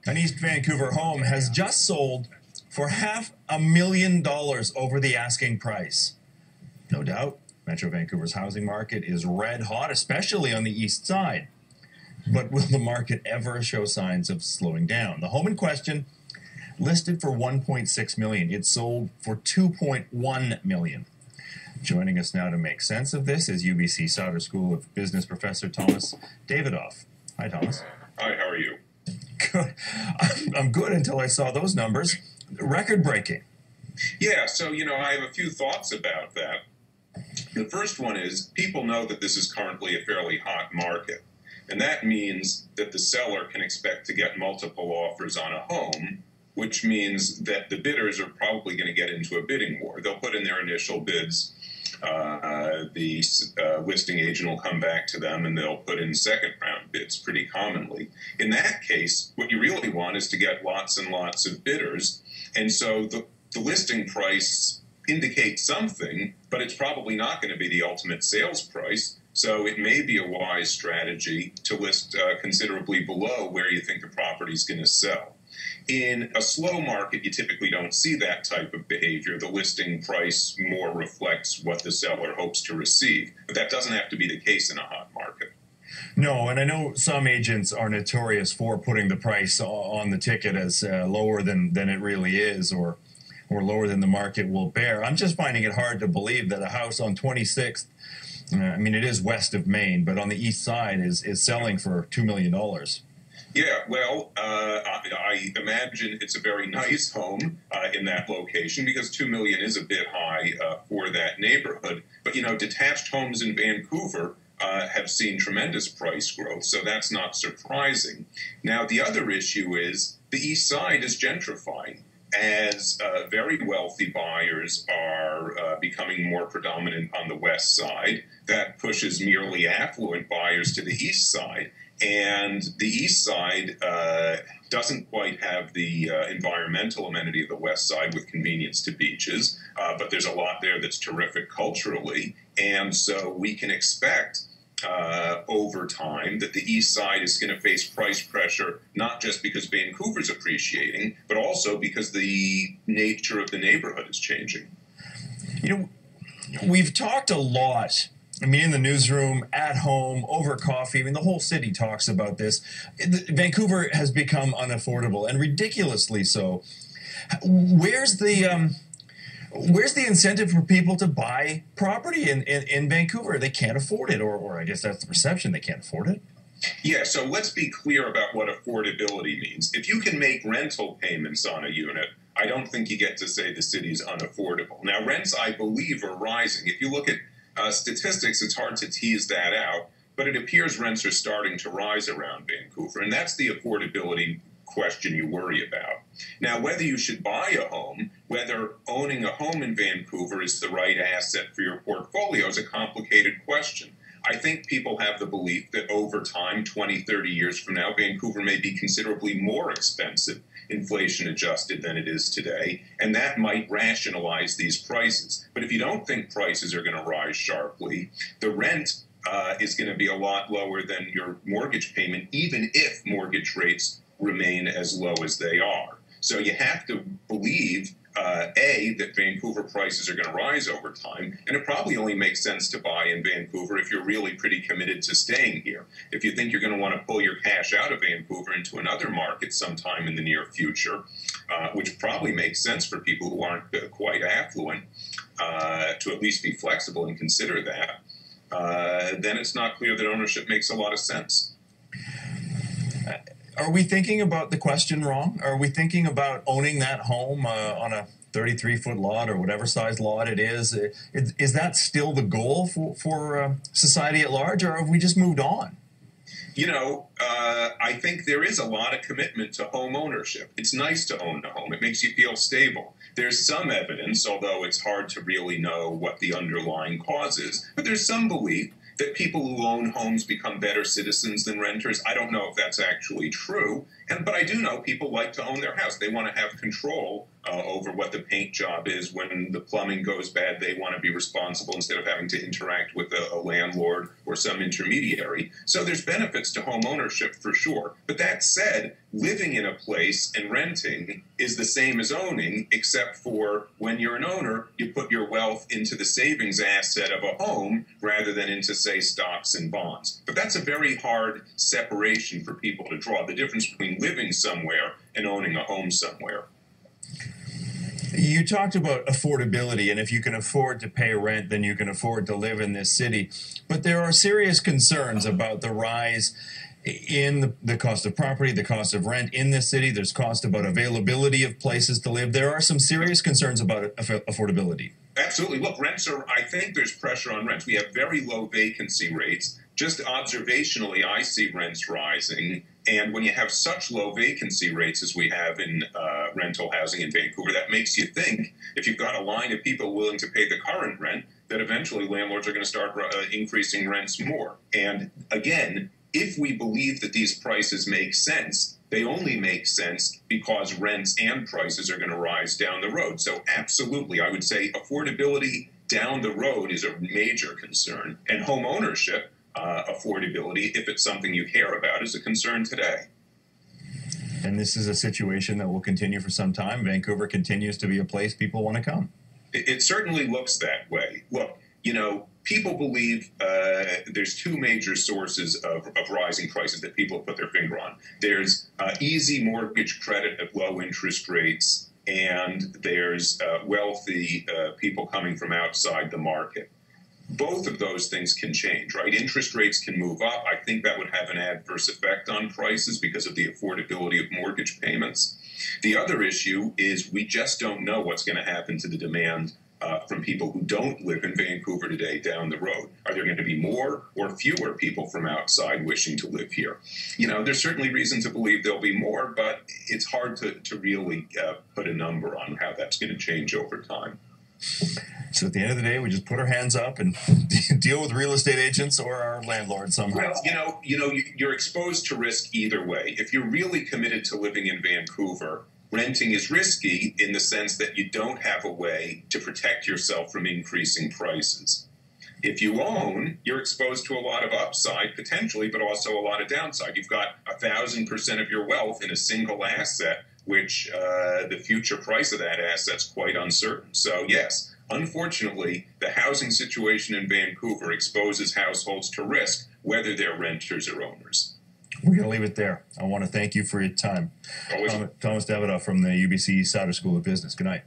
An East Vancouver home has just sold for $500,000 over the asking price. No doubt, Metro Vancouver's housing market is red hot, especially on the east side. But will the market ever show signs of slowing down? The home in question, listed for $1.6 million. It sold for $2.1 million. Joining us now to make sense of this is UBC Sauder School of Business professor Thomas Davidoff. Hi, Thomas. Hi, how are you? Good. I'm good until I saw those numbers. Record-breaking. Yeah, so, I have a few thoughts about that. The first one is people know that this is currently a fairly hot market, and that means that the seller can expect to get multiple offers on a home, which means that the bidders are probably going to get into a bidding war. They'll put in their initial bids. The listing agent will come back to them and they'll put in second round bids pretty commonly. In that case, what you really want is to get lots and lots of bidders. And so the listing price indicates something, but it's probably not going to be the ultimate sales price. So it may be a wise strategy to list considerably below where you think the property is going to sell. In a slow market, you typically don't see that type of behavior. The listing price more reflects what the seller hopes to receive. But that doesn't have to be the case in a hot market. No, and I know some agents are notorious for putting the price on the ticket as lower than it really is, or lower than the market will bear. I'm just finding it hard to believe that a house on 26th, it is west of Maine, but on the east side is selling for $2 million. Yeah, well, I imagine it's a very nice home in that location because $2 million is a bit high for that neighborhood. But, detached homes in Vancouver have seen tremendous price growth, so that's not surprising. Now, the other issue is the east side is gentrifying. As very wealthy buyers are becoming more predominant on the west side, that pushes merely affluent buyers to the east side. And the east side doesn't quite have the environmental amenity of the west side with convenience to beaches, but there's a lot there that's terrific culturally. And so we can expect over time that the east side is going to face price pressure, not just because Vancouver's appreciating, but also because the nature of the neighborhood is changing. We've talked a lot, in the newsroom, at home, over coffee. The whole city talks about this. Vancouver has become unaffordable, and ridiculously so. Where's the incentive for people to buy property in Vancouver? They can't afford it, or I guess that's the perception, they can't afford it. Yeah, so let's be clear about what affordability means. If you can make rental payments on a unit, I don't think you get to say the city's unaffordable. Now, rents, I believe, are rising. If you look at statistics, it's hard to tease that out, but it appears rents are starting to rise around Vancouver, and that's the affordability question you worry about. Now, whether you should buy a home, whether owning a home in Vancouver is the right asset for your portfolio is a complicated question. I think people have the belief that over time, 20, 30 years from now, Vancouver may be considerably more expensive, inflation adjusted, than it is today, and that might rationalize these prices. But if you don't think prices are going to rise sharply, the rent is going to be a lot lower than your mortgage payment, even if mortgage rates remain as low as they are. So you have to believe, that Vancouver prices are going to rise over time, and it probably only makes sense to buy in Vancouver if you're really pretty committed to staying here. If you think you're going to want to pull your cash out of Vancouver into another market sometime in the near future, which probably makes sense for people who aren't quite affluent, to at least be flexible and consider that, then it's not clear that ownership makes a lot of sense. Are we thinking about the question wrong? Are we thinking about owning that home on a 33-foot lot or whatever size lot it is? Is that still the goal for society at large, or have we just moved on? I think there is a lot of commitment to home ownership. It's nice to own a home. It makes you feel stable. There's some evidence, although it's hard to really know what the underlying cause is, but there's some belief that people who own homes become better citizens than renters. I don't know if that's actually true. But I do know people like to own their house. They want to have control over what the paint job is. When the plumbing goes bad, they want to be responsible instead of having to interact with a landlord or some intermediary. So there's benefits to home ownership for sure. But that said, living in a place and renting is the same as owning, except for when you're an owner, you put your wealth into the savings asset of a home rather than into, say, stocks and bonds. But that's a very hard separation for people to draw, the difference between living somewhere and owning a home somewhere. You talked about affordability, and if you can afford to pay rent, then you can afford to live in this city. But there are serious concerns about the rise in the cost of property, the cost of rent in this city. There's cost about availability of places to live. There are some serious concerns about affordability. Absolutely. Look, I think there's pressure on rents. We have very low vacancy rates. Just observationally, I see rents rising. And when you have such low vacancy rates as we have in rental housing in Vancouver, that makes you think, if you've got a line of people willing to pay the current rent, that eventually landlords are going to start increasing rents more. And again, if we believe that these prices make sense, they only make sense because rents and prices are going to rise down the road. So absolutely, I would say affordability down the road is a major concern. And home ownership, affordability, if it's something you care about, is a concern today. And this is a situation that will continue for some time. Vancouver continues to be a place people want to come. It certainly looks that way. Look, people believe there's two major sources of rising prices that people put their finger on. There's easy mortgage credit at low interest rates, and there's wealthy people coming from outside the market. Both of those things can change, right? Interest rates can move up. I think that would have an adverse effect on prices because of the affordability of mortgage payments. The other issue is we just don't know what's going to happen to the demand from people who don't live in Vancouver today down the road. Are there going to be more or fewer people from outside wishing to live here? There's certainly reason to believe there'll be more, but it's hard to really put a number on how that's going to change over time. So at the end of the day, we just put our hands up and deal with real estate agents or our landlord somehow. Well, you're exposed to risk either way. If you're really committed to living in Vancouver, renting is risky in the sense that you don't have a way to protect yourself from increasing prices. If you own, you're exposed to a lot of upside potentially, but also a lot of downside. You've got 1,000% of your wealth in a single asset, which the future price of that asset's quite uncertain. So yes, unfortunately, the housing situation in Vancouver exposes households to risk, whether they're renters or owners. We're going to leave it there. I want to thank you for your time. Always. Thomas Davidoff from the UBC Sauder School of Business. Good night.